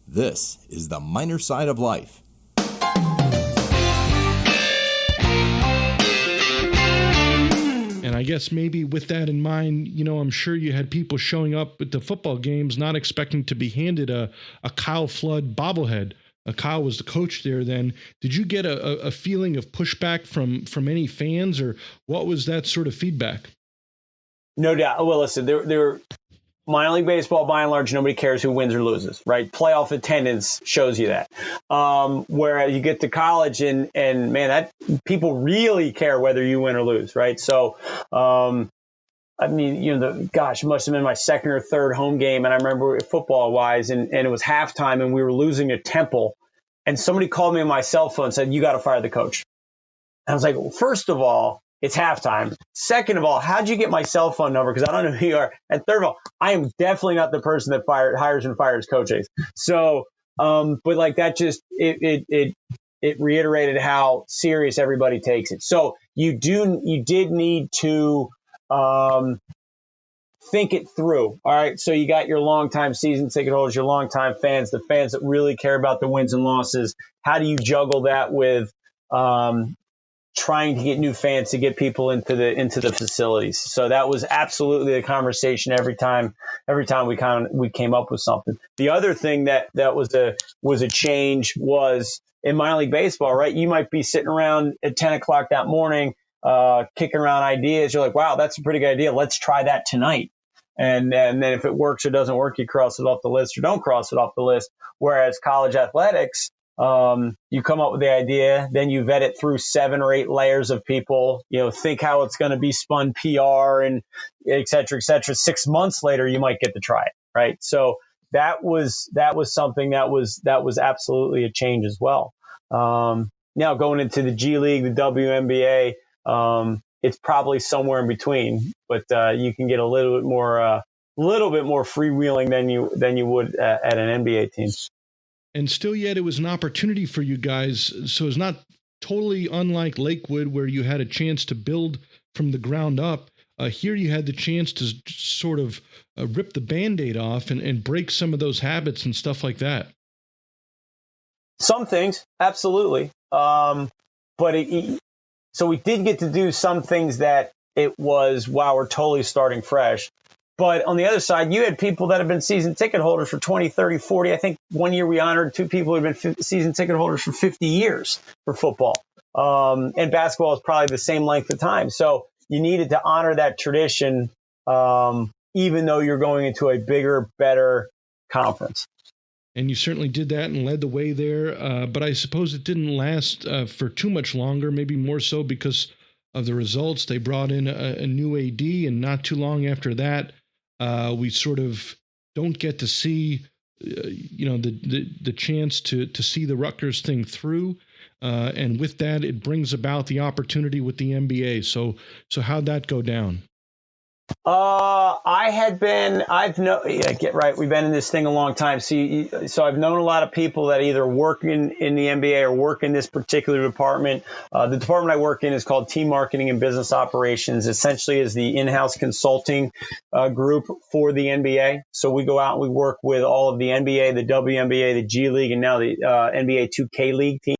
This is the Minor Side of Life. And I guess maybe with that in mind, I'm sure you had people showing up at the football games not expecting to be handed a Kyle Flood bobblehead. Kyle was the coach there then. Did you get a feeling of pushback from any fans, or what was that sort of feedback? No doubt. Well, listen, there minor league baseball, by and large, nobody cares who wins or loses, right? Playoff attendance shows you that. Whereas you get to college and man, that people really care whether you win or lose, right? So, I mean, it must have been my second or third home game. And I remember football wise, and it was halftime and we were losing at Temple. And somebody called me on my cell phone and said, "You got to fire the coach." And I was like, well, first of all, it's halftime. Second of all, how'd you get my cell phone number? Because I don't know who you are. And third of all, I am definitely not the person that hires and fires coaches. So, but like that just, it reiterated how serious everybody takes it. So you did need to, think it through. All right. So you got your longtime season ticket holders, your longtime fans, the fans that really care about the wins and losses. How do you juggle that with, trying to get new fans to get people into the facilities? So that was absolutely a conversation every time we came up with something. The other thing that was a change was in minor league baseball, right? You might be sitting around at 10 o'clock that morning, kicking around ideas. You're like, wow, that's a pretty good idea. Let's try that tonight. And then if it works or doesn't work, you cross it off the list or don't cross it off the list. Whereas college athletics, you come up with the idea, then you vet it through 7 or 8 layers of people, think how it's going to be spun PR and et cetera, et cetera. 6 months later, you might get to try it. Right. So that was something that was absolutely a change as well. Now going into the G League, the WNBA, it's probably somewhere in between, but, you can get a little bit more freewheeling than you would at an NBA team. And still yet it was an opportunity for you guys. So it's not totally unlike Lakewood where you had a chance to build from the ground up. Here you had the chance to sort of rip the Band-Aid off and break some of those habits and stuff like that. Some things, absolutely. So we did get to do some things that it was, wow, we're totally starting fresh. But on the other side, you had people that have been season ticket holders for 20, 30, 40. I think one year we honored 2 people who had been season ticket holders for 50 years for football. And basketball is probably the same length of time. So you needed to honor that tradition, even though you're going into a bigger, better conference. And you certainly did that and led the way there. But I suppose it didn't last for too much longer, maybe more so because of the results. They brought in a new AD, and not too long after that, we sort of don't get to see, the chance to see the Rutgers thing through. And with that, it brings about the opportunity with the NBA. So how'd that go down? Get right. We've been in this thing a long time. So I've known a lot of people that either work in the NBA or work in this particular department. The department I work in is called Team Marketing and Business Operations. Essentially is the in-house consulting group for the NBA. So we go out and we work with all of the NBA, the WNBA, the G League, and now the NBA 2K League team.